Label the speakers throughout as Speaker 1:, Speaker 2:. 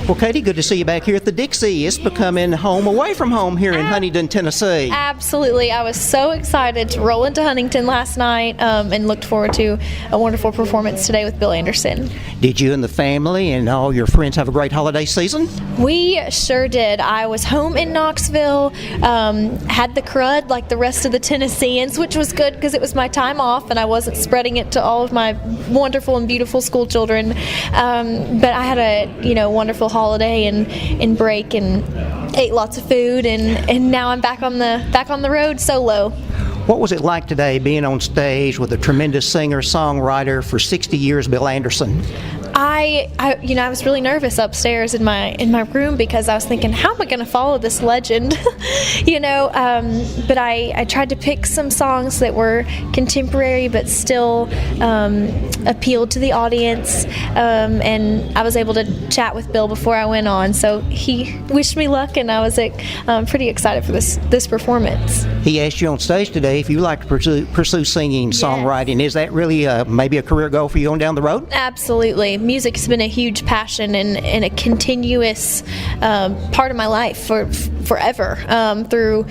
Speaker 1: Well, Caty, good to see you back here at the Dixie. It's becoming home away from home here in Huntingdon, Tennessee.
Speaker 2: Absolutely. I was so excited to roll into Huntingdon last night and looked forward to a wonderful performance today with Bill Anderson.
Speaker 1: Did you and the family and all your friends have a great holiday season?
Speaker 2: We sure did. I was home in Knoxville, had the crud like the rest of the Tennesseans, which was good because it was my time off and I wasn't spreading it to all of my wonderful and beautiful school children. But I had a wonderful holiday and break and ate lots of food and now I'm back on the road solo.
Speaker 1: What was it like today being on stage with a tremendous singer-songwriter for 60 years, Bill Anderson?
Speaker 2: I was really nervous upstairs in my room because I was thinking, how am I going to follow this legend? But I tried to pick some songs that were contemporary but still appealed to the audience, and I was able to chat with Bill before I went on, so he wished me luck and I was pretty excited for this performance.
Speaker 1: He asked you on stage today if you like to pursue singing, songwriting. Is that really maybe a career goal for you on down the road?
Speaker 2: Absolutely. Music's been a huge passion and a continuous part of my life forever. Through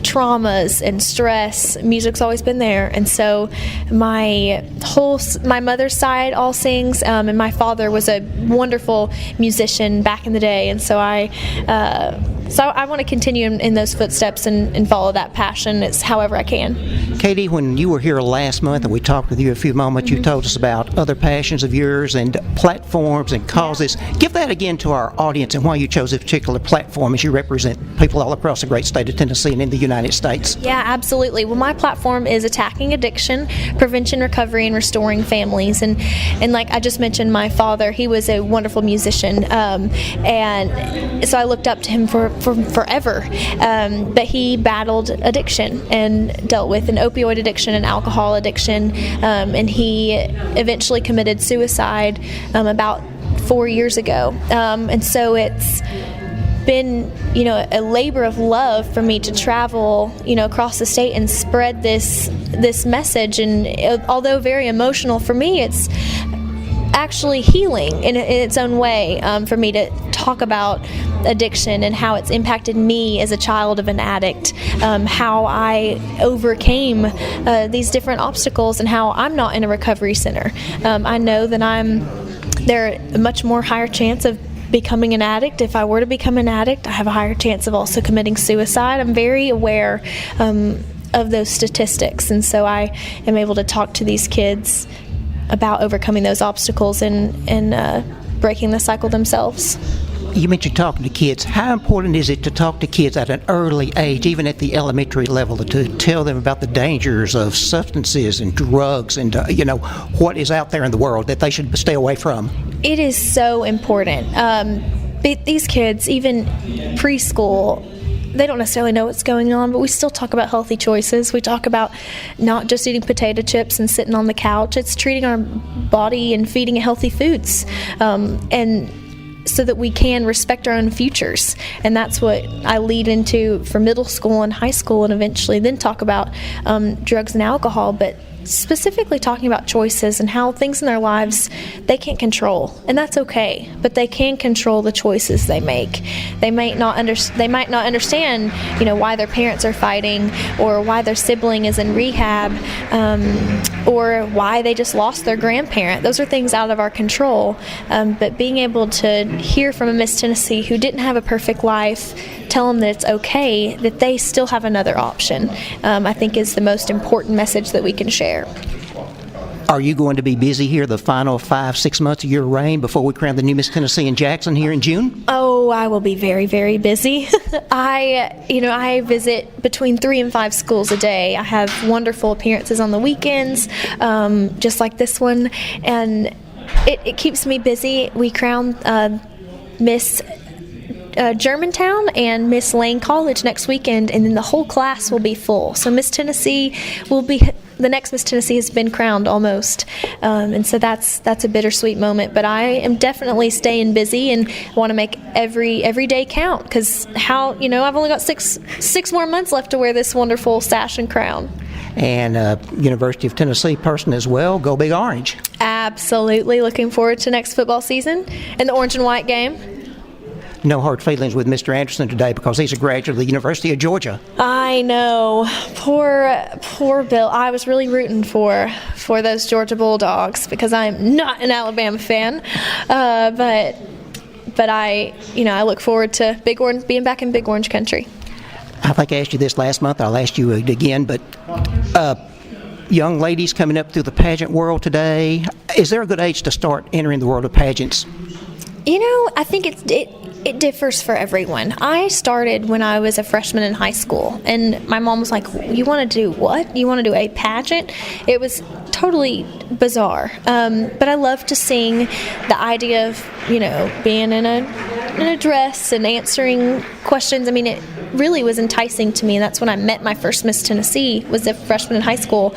Speaker 2: traumas and stress, music's always been there, and so my mother's side all sings, and my father was a wonderful musician back in the day, and so I want to continue in those footsteps and follow that passion as however I can.
Speaker 1: Caty, when you were here last month and we talked with you a few moments, you told us about other passions of yours and platforms and causes. Give that again to our audience and why you chose a particular platform as you represent people all across the great state of Tennessee and in the United States.
Speaker 2: Yeah, absolutely. Well, my platform is attacking addiction, prevention, recovery, and restoring families. And like I just mentioned, my father, he was a wonderful musician, and so I looked up to him for forever. But he battled addiction and dealt with an opioid addiction and alcohol addiction, and he eventually committed suicide about 4 years ago. And so it's been a labor of love for me to travel across the state and spread this message, and although very emotional for me, it's actually healing in its own way, for me to talk about addiction and how it's impacted me as a child of an addict, how I overcame these different obstacles, and how I'm not in a recovery center. I know that there a much more higher chance of becoming an addict. If I were to become an addict, I have a higher chance of also committing suicide. I'm very aware of those statistics, and so I am able to talk to these kids about overcoming those obstacles and breaking the cycle themselves.
Speaker 1: You mentioned talking to kids. How important is it to talk to kids at an early age, even at the elementary level, to tell them about the dangers of substances and drugs and what is out there in the world that they should stay away from? It
Speaker 2: is so important. These kids, even preschool, they don't necessarily know what's going on, but we still talk about healthy choices. We talk about not just eating potato chips and sitting on the couch. It's treating our body and feeding it healthy foods, and so that we can respect our own futures. And that's what I lead into for middle school and high school, and eventually then talk about drugs and alcohol, but specifically talking about choices and how things in their lives they can't control, and that's okay, but they can control the choices they make. They might not understand why their parents are fighting, or why their sibling is in rehab, or why they just lost their grandparent. Those are things out of our control, but being able to hear from a Miss Tennessee who didn't have a perfect life, tell them that it's okay, that they still have another option, I think is the most important message that we can share.
Speaker 1: Are you going to be busy here the final 5-6 months of your reign before we crown the new Miss Tennessee in Jackson here in June?
Speaker 2: Oh, I will be very, very busy. I visit between 3 and 5 schools a day. I have wonderful appearances on the weekends, just like this one, and it keeps me busy. We crown Miss Germantown and Miss Lane College next weekend, and then the whole class will be full. So Miss Tennessee the next Miss Tennessee has been crowned almost, and so that's a bittersweet moment. But I am definitely staying busy and want to make every day count, because I've only got six more months left to wear this wonderful sash and crown.
Speaker 1: And University of Tennessee person as well. Go Big Orange.
Speaker 2: Absolutely. Looking forward to next football season and the orange and white game.
Speaker 1: no hard feelings with Mr. Anderson today because he's a graduate of the University of Georgia.
Speaker 2: I know, poor Bill. I was really rooting for those Georgia Bulldogs because I'm not an Alabama fan, but I look forward to being back in Big Orange Country.
Speaker 1: I think I asked you this last month. I'll ask you again, but young ladies coming up through the pageant world today, is there a good age to start entering the world of pageants?
Speaker 2: I think it differs for everyone. I started when I was a freshman in high school, and my mom was like, "You want to do what? You want to do a pageant?" It was totally bizarre, but I love to sing. The idea of being in a dress and answering questions. I mean, it really was enticing to me, and that's when I met my first Miss Tennessee. Was a freshman in high school.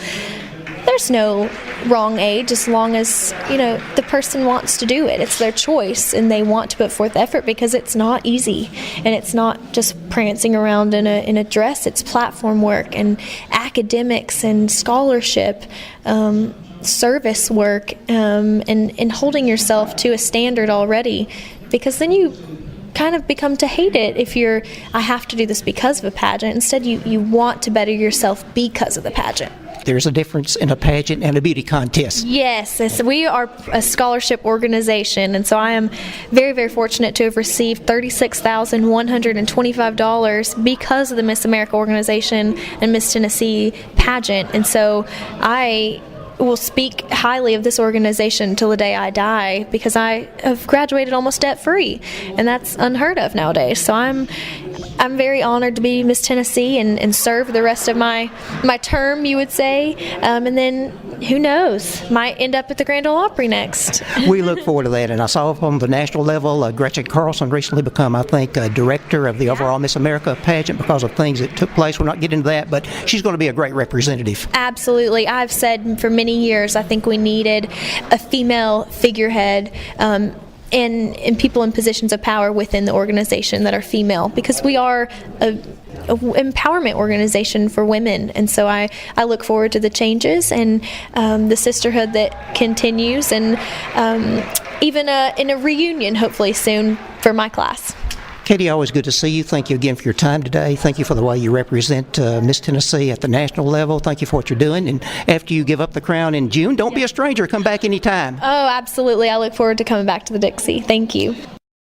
Speaker 2: There's no wrong age as long as the person wants to do it. It's their choice, and they want to put forth effort because it's not easy, and it's not just prancing around in a dress. It's platform work and academics and scholarship, service work, and holding yourself to a standard already, because then you kind of become to hate it if I have to do this because of a pageant. Instead, you want to better yourself because of the pageant.
Speaker 1: There's a difference in a pageant and a beauty contest.
Speaker 2: Yes, we are a scholarship organization, and so I am very, very fortunate to have received $36,125 because of the Miss America organization and Miss Tennessee pageant. And so I will speak highly of this organization till the day I die because I have graduated almost debt-free, and that's unheard of nowadays. So I'm very honored to be Miss Tennessee and serve the rest of my term, you would say, and then who knows, might end up at the Grand Ole Opry next.
Speaker 1: We look forward to that, and I saw on the national level, Gretchen Carlson recently become, I think, director of the overall Miss America pageant because of things that took place. We'll not get into that, but she's going to be a great representative.
Speaker 2: Absolutely. I've said for many years I think we needed a female figurehead and people in positions of power within the organization that are female, because we are a empowerment organization for women. And so I look forward to the changes and the sisterhood that continues, and even in a reunion hopefully soon for my class.
Speaker 1: Caty, always good to see you. Thank you again for your time today. Thank you for the way you represent Miss Tennessee at the national level. Thank you for what you're doing. And after you give up the crown in June, don't be a stranger. Come back anytime.
Speaker 2: Oh, absolutely. I look forward to coming back to the Dixie. Thank you.